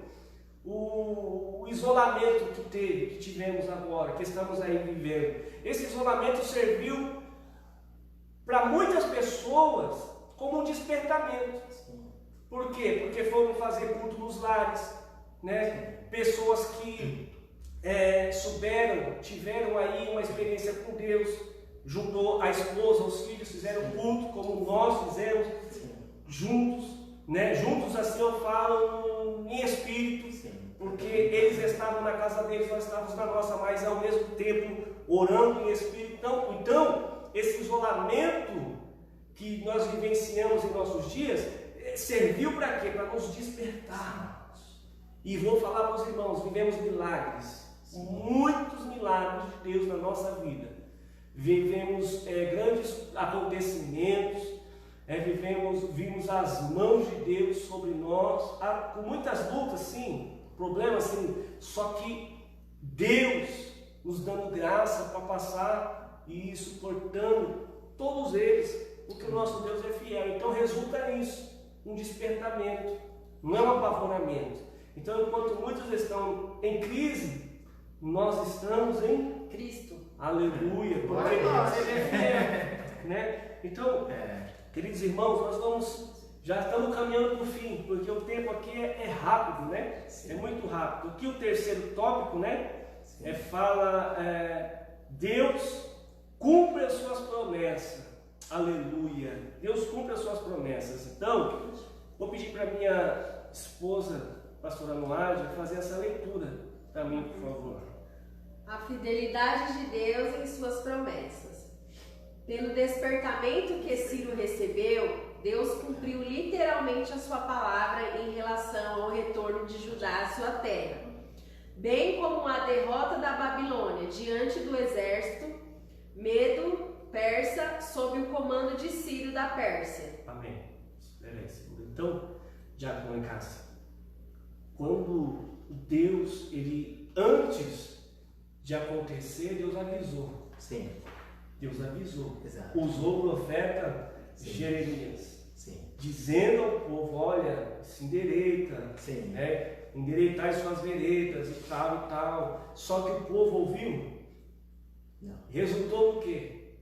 o isolamento que tivemos agora, que estamos aí vivendo. Esse isolamento serviu para muitas pessoas como um despertamento. Por quê? Porque foram fazer culto nos lares, né? Pessoas que tiveram aí uma experiência com Deus, juntou a esposa, os filhos, fizeram culto como nós fizemos, juntos, né? Juntos assim eu falo em espírito, porque eles estavam na casa deles, nós estávamos na nossa, mas ao mesmo tempo orando em espírito. Então esse isolamento que nós vivenciamos em nossos dias serviu para quê? Para nos despertar. E vou falar para os irmãos, vivemos milagres, muitos milagres de Deus na nossa vida. Vivemos grandes acontecimentos, vimos as mãos de Deus sobre nós, com muitas lutas, sim, problemas, sim, só que Deus nos dando graça para passar e suportando todos eles, porque o nosso Deus é fiel. Então resulta nisso, um despertamento, não é um apavoramento. Então, enquanto muitos estão em crise, nós estamos em Cristo. Aleluia, porque Ele é fiel, né? Então, queridos irmãos, já estamos caminhando para o fim, porque o tempo aqui é rápido, né? É muito rápido. Aqui o terceiro tópico, né? Fala, Deus cumpre as suas promessas. Aleluia. Deus cumpre as suas promessas. Então, vou pedir para minha esposa, pastora Noádia, fazer essa leitura para mim, por favor. A fidelidade de Deus em suas promessas. Pelo despertamento que Ciro recebeu, Deus cumpriu literalmente a sua palavra em relação ao retorno de Judá à sua terra, bem como a derrota da Babilônia diante do exército Medo persa sob o comando de Ciro da Pérsia. Amém. Então, Diácono em casa, quando Deus, antes de acontecer, Deus avisou. Sim. Deus avisou. Exato. Usou o profeta Jeremias. Sim. Dizendo ao povo, olha, se endireita. Sim. Endireitai suas veredas e tal e tal. Só que o povo ouviu. Não. Resultou no quê?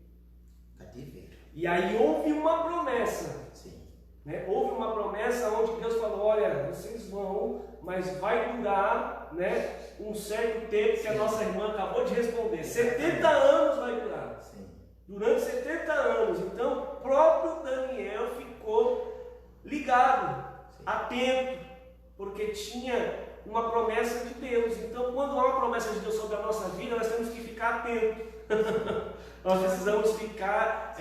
Cativeiro. E aí houve uma promessa. Sim. Né? Houve uma promessa onde Deus falou, olha, vocês vão, mas vai durar, né, um certo tempo, que a nossa irmã acabou de responder. 70 anos vai durar. Sim. Durante 70 anos. Então, o próprio Daniel ficou ligado, atento, porque tinha uma promessa de Deus. Então, quando há uma promessa de Deus sobre a nossa vida, nós temos que ficar atentos. Nós precisamos ficar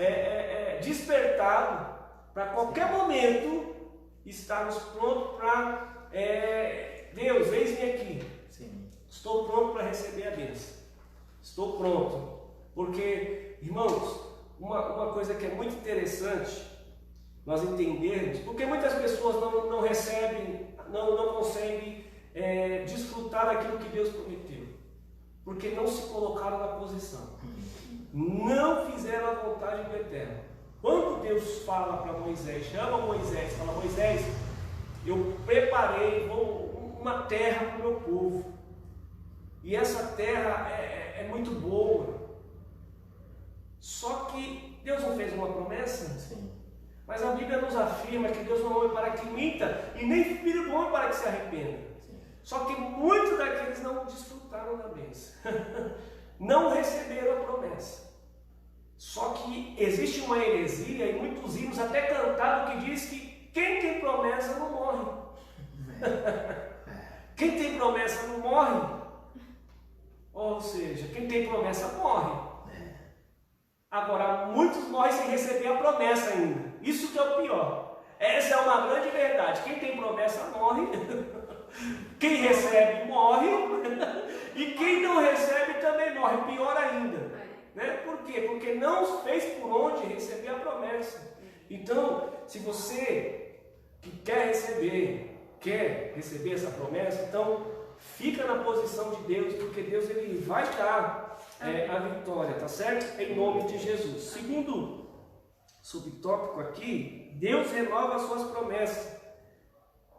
despertados para qualquer momento estarmos prontos para Deus, eis-me aqui. Sim. Estou pronto para receber a bênção. Estou pronto. Porque, irmãos, uma coisa que é muito interessante nós entendermos, porque muitas pessoas não recebem, não conseguem desfrutar daquilo que Deus prometeu, porque não se colocaram na posição, não fizeram a vontade do Eterno. Quando Deus fala para Moisés, chama Moisés, fala, Moisés, eu preparei uma terra para o meu povo, e essa terra é muito boa. Só que Deus não fez uma promessa? Sim. Mas a Bíblia nos afirma que Deus não é homem para que minta, e nem filho do homem para que se arrependa. Sim. Só que muitos daqueles não desfrutaram da bênção, não receberam a promessa. Só que existe uma heresia, e muitos hinos até cantado, que diz que quem tem promessa não morre. Quem tem promessa não morre. Ou seja, quem tem promessa morre. Agora, muitos morrem sem receber a promessa ainda. Isso que é o pior. Essa é uma grande verdade. Quem tem promessa morre. Quem recebe morre. E quem não recebe também morre. Pior ainda. Né? Por quê? Porque não fez por onde receber a promessa. Então, se você que quer receber essa promessa, então fica na posição de Deus, porque Deus ele vai dar a vitória, tá certo? Em nome de Jesus. Segundo subtópico aqui, Deus renova as suas promessas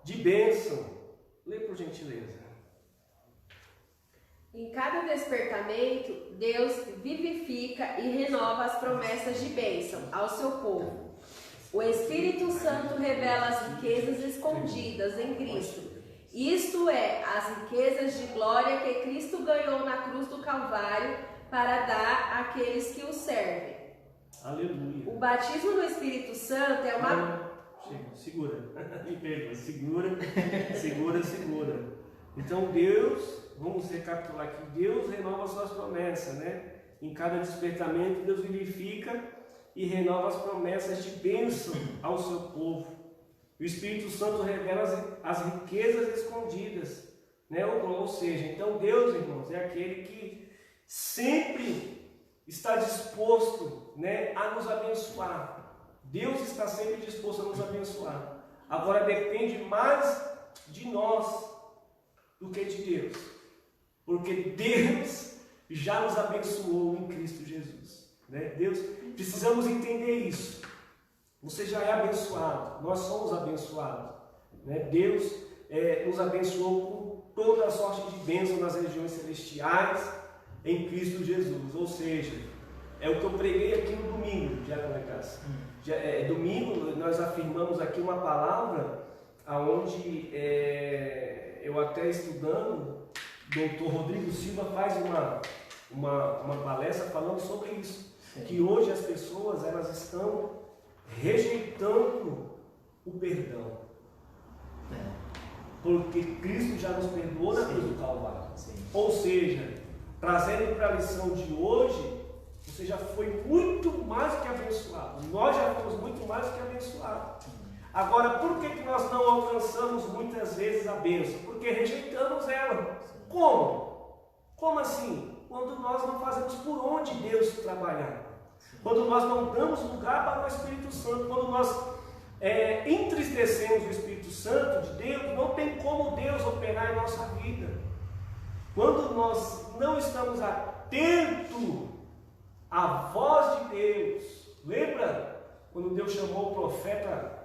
de bênção. Lê por gentileza. Em cada despertamento, Deus vivifica e renova as promessas de bênção ao seu povo. O Espírito Santo revela as riquezas escondidas em Cristo. Isto é, as riquezas de glória que Cristo ganhou na cruz do Calvário para dar àqueles que o servem. Aleluia. O batismo no Espírito Santo é uma... Segura. Me perdoa. Segura. Então Deus, vamos recapitular aqui, Deus renova suas promessas, né? Em cada despertamento, Deus vivifica e renova as promessas de bênção ao seu povo. O Espírito Santo revela as riquezas escondidas, né? Ou seja, então Deus, irmãos, é aquele que sempre está disposto, né, a nos abençoar. Deus está sempre disposto a nos abençoar. Agora depende mais de nós do que de Deus. Porque Deus já nos abençoou em Cristo Jesus. Né? Deus, precisamos entender isso. Você já é abençoado. Nós somos abençoados. Né? Deus nos abençoou com toda a sorte de bênção nas regiões celestiais em Cristo Jesus. Ou seja, é o que eu preguei aqui no domingo, Diácono Cássio. Domingo nós afirmamos aqui uma palavra aonde eu até estudando, Dr. Rodrigo Silva faz uma palestra falando sobre isso. Sim. Que hoje as pessoas elas estão rejeitando o perdão. Porque Cristo já nos perdoou na cruz do Calvário. Sim. Ou seja, trazendo para a lição de hoje, você já foi muito mais que abençoado. Nós já fomos muito mais que abençoados. Agora, por que nós não alcançamos muitas vezes a bênção? Porque rejeitamos ela. Como? Como assim? Quando nós não fazemos por onde Deus trabalhar. Quando nós não damos lugar para o Espírito Santo. Quando nós entristecemos o Espírito Santo de Deus, não tem como Deus operar em nossa vida. Quando nós não estamos atentos à voz de Deus. Lembra quando Deus chamou o profeta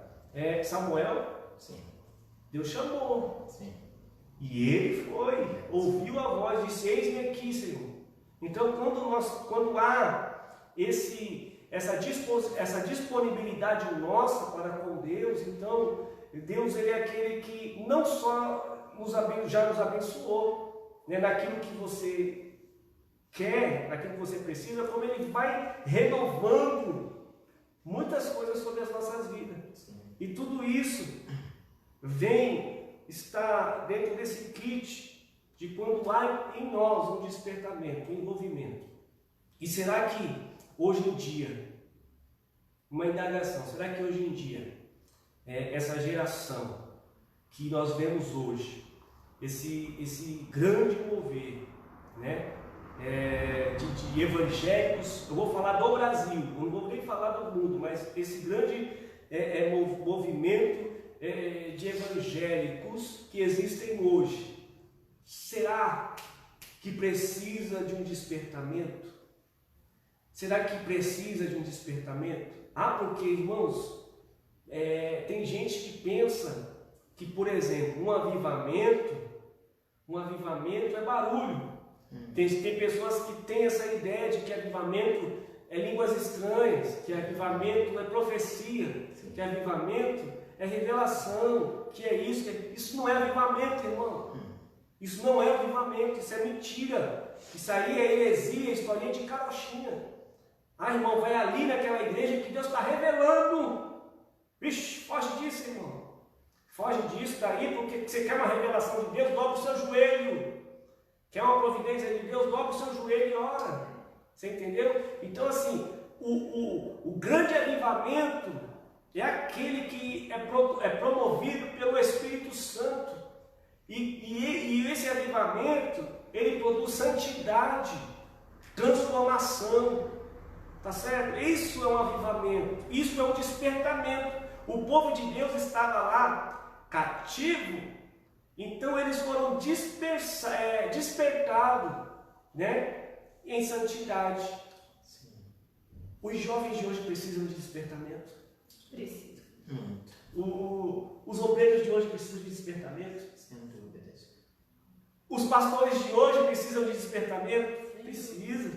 Samuel? Sim. Deus chamou. Sim. E ele foi, ouviu a voz, disse: eis-me aqui, Senhor. Então, quando há essa disponibilidade nossa para com Deus, então Deus ele é aquele que não só já nos abençoou, né, naquilo que você quer, naquilo que você precisa, como ele vai renovando muitas coisas sobre as nossas vidas. Sim. E tudo isso está dentro desse kit de quando há em nós um despertamento, um envolvimento. E será que hoje em dia, uma indagação, será que hoje em dia, essa geração que nós vemos hoje, esse grande mover, né, de evangélicos, eu vou falar do Brasil, eu não vou nem falar do mundo, mas esse grande movimento de evangélicos que existem hoje, será que precisa de um despertamento? Será que precisa de um despertamento? Porque, irmãos, tem gente que pensa que, por exemplo, um avivamento é barulho. Tem pessoas que têm essa ideia de que avivamento é línguas estranhas, que avivamento é profecia, que avivamento é revelação, que é isso. Isso não é avivamento, irmão. Isso não é avivamento, isso é mentira. Isso aí é heresia, historinha de carochinha. Irmão, vai ali naquela igreja que Deus está revelando. Vixe, foge disso, irmão. Foge disso daí, porque você quer uma revelação de Deus, dobra o seu joelho. Quer uma providência de Deus, dobra o seu joelho e ora. Você entendeu? Então, assim, o grande avivamento é aquele que é promovido pelo Espírito Santo. E esse avivamento, ele produz santidade, transformação. Tá certo? Isso é um avivamento, isso é um despertamento. O povo de Deus estava lá cativo, então eles foram despertados, né, em santidade. Sim. Os jovens de hoje precisam de despertamento? Precisam. Os obreiros de hoje precisam de despertamento? Sem dúvidas. Os pastores de hoje precisam de despertamento? Precisam.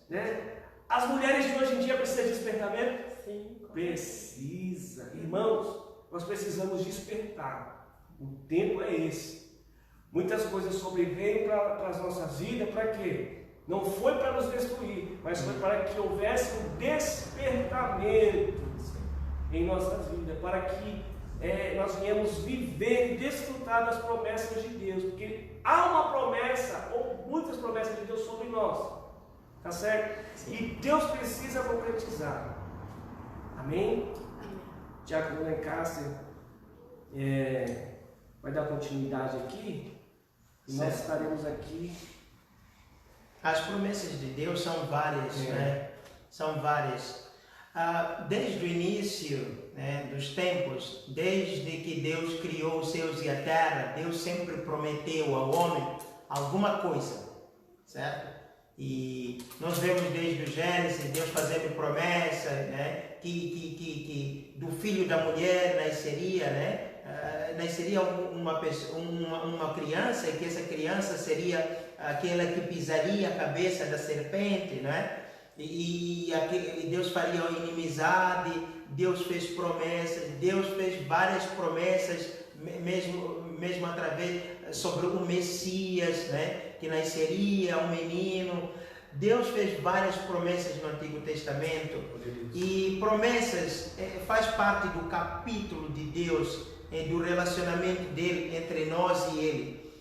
Né? As mulheres de hoje em dia precisam de despertamento? Sim. Precisa. Irmãos, nós precisamos despertar. O tempo é esse. Muitas coisas sobreveio para as nossas vidas, para quê? Não foi para nos destruir, mas foi para que houvesse um despertamento em nossas vidas, para que nós venhamos viver e desfrutar das promessas de Deus, porque há uma promessa, ou muitas promessas de Deus sobre nós, tá certo? E Deus precisa concretizar. Amém? Diácono Lancaster vai dar continuidade aqui, e nós estaremos aqui. As promessas de Deus são várias, né? São várias. Desde o início, né, dos tempos, desde que Deus criou os céus e a terra, Deus sempre prometeu ao homem alguma coisa, certo? E nós vemos desde o Gênesis Deus fazendo promessa, né, que do filho da mulher nasceria, né? Nasceria uma criança, e que essa criança seria aquela que pisaria a cabeça da serpente, né? E Deus faria a inimizade. Deus fez promessas, Deus fez várias promessas, mesmo através sobre o Messias, né? Que nasceria um menino. Deus fez várias promessas no Antigo Testamento, e promessas faz parte do capítulo de Deus, do relacionamento dele entre nós e ele.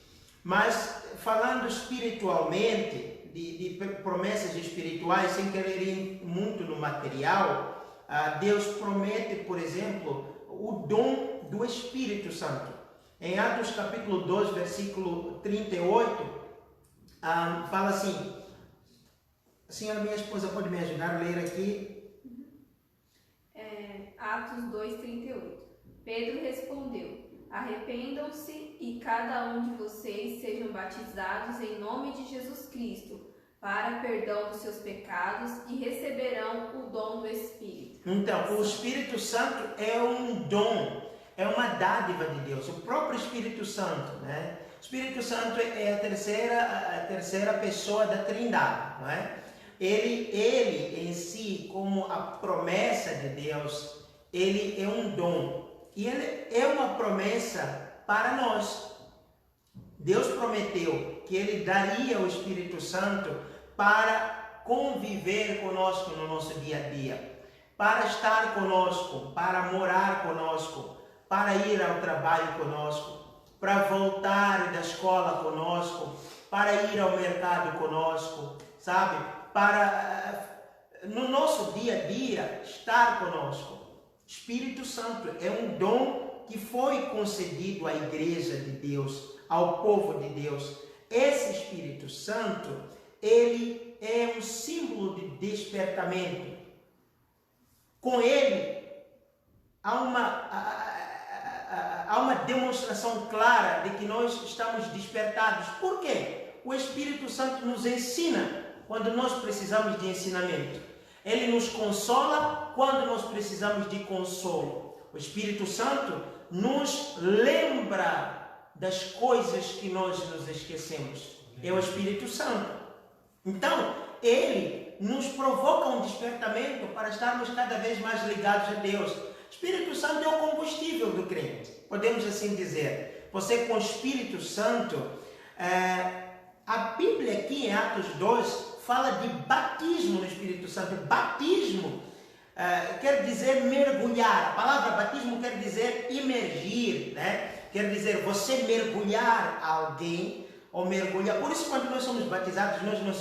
Mas falando espiritualmente, de promessas espirituais, sem querer ir muito no material, Deus promete, por exemplo, o dom do Espírito Santo. Em Atos capítulo 2, versículo 38, fala assim, a senhora, minha esposa, pode me ajudar a ler aqui? Atos 2, 38. Pedro respondeu: arrependam-se e cada um de vocês sejam batizados em nome de Jesus Cristo, para perdão dos seus pecados, e receberão o dom do Espírito. Então, o Espírito Santo é um dom, é uma dádiva de Deus, o próprio Espírito Santo, né? O Espírito Santo é a terceira pessoa da Trindade, não é? Ele em si, como a promessa de Deus, ele é um dom. E ele é uma promessa para nós. Deus prometeu que ele daria o Espírito Santo para conviver conosco no nosso dia a dia, para estar conosco, para morar conosco, para ir ao trabalho conosco, para voltar da escola conosco, para ir ao mercado conosco, sabe? Para no nosso dia a dia estar conosco. Espírito Santo é um dom que foi concedido à igreja de Deus, ao povo de Deus. Esse Espírito Santo, ele é um símbolo de despertamento. Com ele, há uma demonstração clara de que nós estamos despertados. Por quê? O Espírito Santo nos ensina quando nós precisamos de ensinamento. Ele nos consola quando nós precisamos de consolo. O Espírito Santo nos lembra das coisas que nós nos esquecemos. É o Espírito Santo. Então, ele nos provoca um despertamento para estarmos cada vez mais ligados a Deus. O Espírito Santo é o combustível do crente, podemos assim dizer. Você com o Espírito Santo, a Bíblia aqui em Atos 2 fala de batismo no Espírito Santo. Batismo quer dizer mergulhar. A palavra batismo quer dizer imergir, né? Quer dizer você mergulhar alguém ou mergulhar. Por isso, quando nós somos batizados, nós não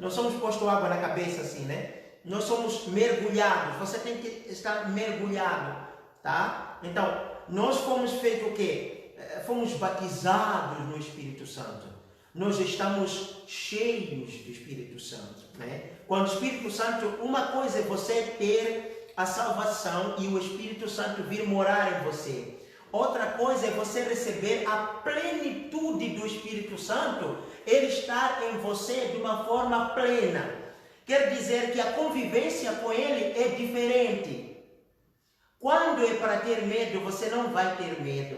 somos posto água na cabeça assim, né? Nós somos mergulhados. Você tem que estar mergulhado, tá? Então, nós fomos feitos o quê? Fomos batizados no Espírito Santo. Nós estamos cheios do Espírito Santo, né? Quando o Espírito Santo, uma coisa é você ter a salvação e o Espírito Santo vir morar em você. Outra coisa é você receber a plenitude do Espírito Santo, ele estar em você de uma forma plena. Quer dizer que a convivência com ele é diferente. Quando é para ter medo, você não vai ter medo,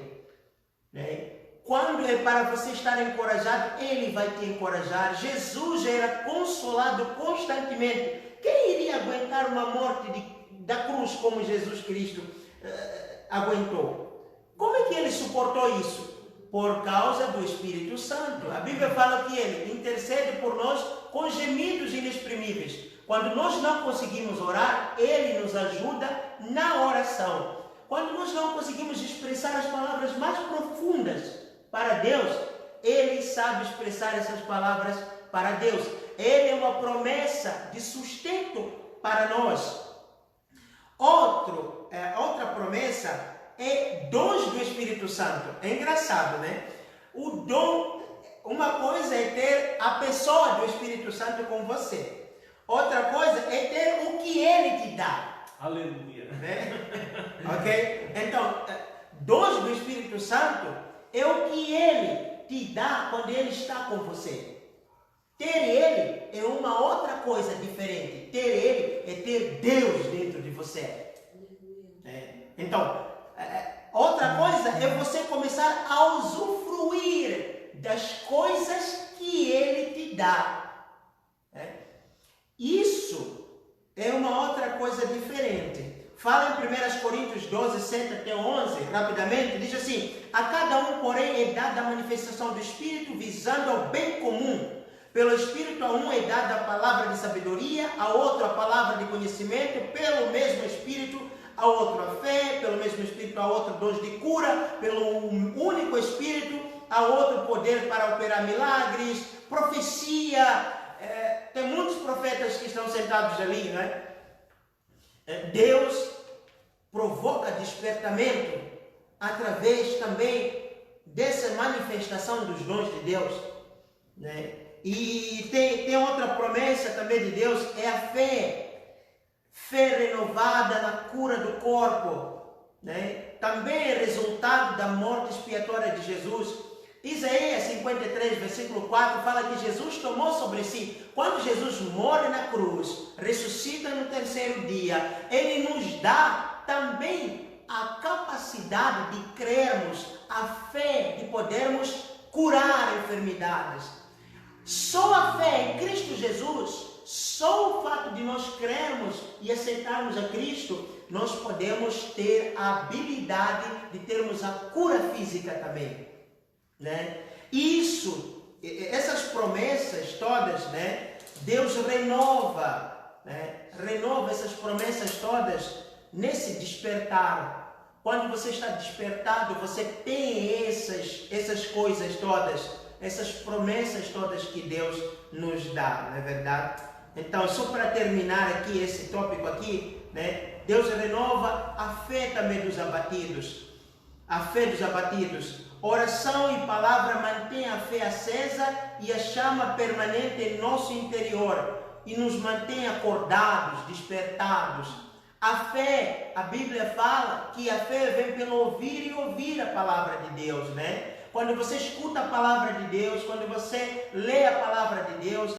né? quando é para você estar encorajado, Ele vai te encorajar. Jesus era consolado constantemente. Quem iria aguentar uma morte da cruz como Jesus Cristo aguentou? Como é que Ele suportou isso? Por causa do Espírito Santo. A Bíblia fala que Ele intercede por nós com gemidos inexprimíveis. Quando nós não conseguimos orar, Ele nos ajuda na oração. Quando nós não conseguimos expressar as palavras mais profundas para Deus, Ele sabe expressar essas palavras para Deus. Ele é uma promessa de sustento para nós. Outra promessa é dons do Espírito Santo. É engraçado, né? O dom, uma coisa é ter a pessoa do Espírito Santo com você. Outra coisa é ter o que Ele te dá. Aleluia. Né? Ok? Então, dons do Espírito Santo é o que Ele te dá quando Ele está com você. Ter Ele é uma outra coisa diferente. Ter Ele é ter Deus dentro de você. Então, outra coisa é você começar a usufruir das coisas que Ele te dá. Isso é uma outra coisa diferente. Fala em 1 Coríntios 12, 7 até 11, rapidamente, diz assim: a cada um, porém, é dada a manifestação do Espírito, visando ao bem comum. Pelo Espírito, a um é dada a palavra de sabedoria, a outro a palavra de conhecimento, pelo mesmo Espírito, a outro a fé, pelo mesmo Espírito, a outro dons de cura, pelo único Espírito, a outro poder para operar milagres, profecia. Tem muitos profetas que estão sentados ali, né? Deus provoca despertamento através também dessa manifestação dos dons de Deus, né? E tem outra promessa também de Deus, é a fé renovada na cura do corpo, né? Também é resultado da morte expiatória de Jesus. Isaías 53, versículo 4, fala que Jesus tomou sobre si, quando Jesus morre na cruz, ressuscita no terceiro dia, Ele nos dá também a capacidade de crermos, a fé de podermos curar enfermidades. Só a fé em Cristo Jesus, só o fato de nós crermos e aceitarmos a Cristo, nós podemos ter a habilidade de termos a cura física também. Né? Essas promessas todas, né? Deus renova, né? Renova essas promessas todas nesse despertar. Quando você está despertado, você tem essas coisas todas, essas promessas todas que Deus nos dá, não é verdade? Então, só para terminar aqui esse tópico aqui, né? Deus renova a fé também dos abatidos. A fé dos abatidos. Oração e palavra mantém a fé acesa e a chama permanente em nosso interior e nos mantém acordados, despertados. A fé, a Bíblia fala que a fé vem pelo ouvir e ouvir a palavra de Deus, né? Quando você escuta a palavra de Deus, quando você lê a palavra de Deus,